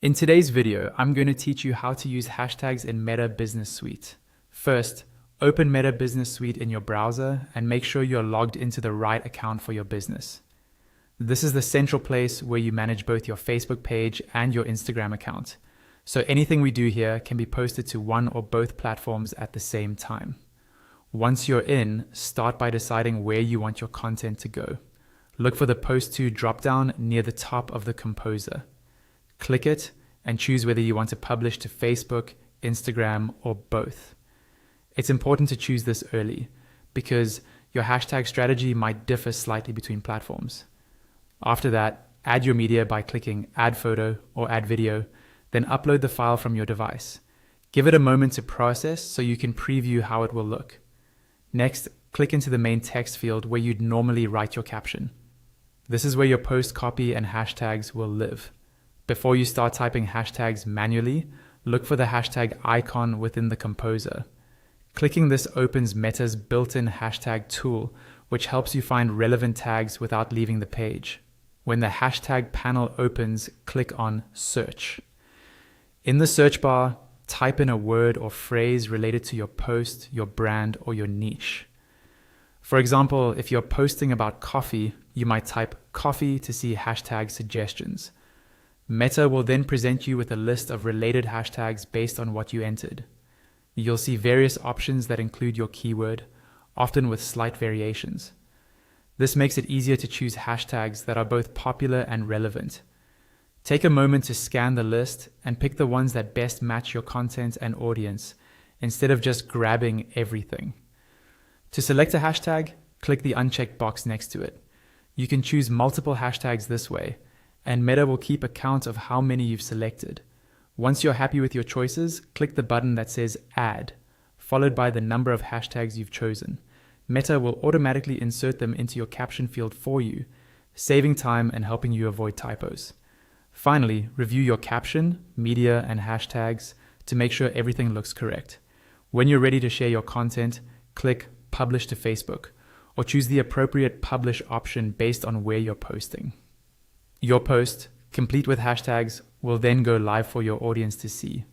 In today's video, I'm going to teach you how to use hashtags in Meta Business Suite. First, open Meta Business Suite in your browser and make sure you're logged into the right account for your business. This is the central place where you manage both your Facebook page and your Instagram account. So anything we do here can be posted to one or both platforms at the same time. Once you're in, start by deciding where you want your content to go. Look for the Post To dropdown near the top of the composer. Click it and choose whether you want to publish to Facebook, Instagram, or both. It's important to choose this early because your hashtag strategy might differ slightly between platforms. After that, add your media by clicking Add Photo or Add Video, then upload the file from your device. Give it a moment to process so you can preview how it will look. Next, click into the main text field where you'd normally write your caption. This is where your post copy and hashtags will live. Before you start typing hashtags manually, look for the hashtag icon within the composer. Clicking this opens Meta's built-in hashtag tool, which helps you find relevant tags without leaving the page. When the hashtag panel opens, click on Search. In the search bar, type in a word or phrase related to your post, your brand, or your niche. For example, if you're posting about coffee, you might type coffee to see hashtag suggestions. Meta will then present you with a list of related hashtags based on what you entered. You'll see various options that include your keyword, often with slight variations. This makes it easier to choose hashtags that are both popular and relevant. Take a moment to scan the list and pick the ones that best match your content and audience, instead of just grabbing everything. To select a hashtag, click the unchecked box next to it. You can choose multiple hashtags this way, and Meta will keep account of how many you've selected. Once you're happy with your choices, click the button that says Add, followed by the number of hashtags you've chosen. Meta will automatically insert them into your caption field for you, saving time and helping you avoid typos. Finally, review your caption, media, and hashtags to make sure everything looks correct. When you're ready to share your content, click Publish to Facebook, or choose the appropriate publish option based on where you're posting. Your post, complete with hashtags, will then go live for your audience to see.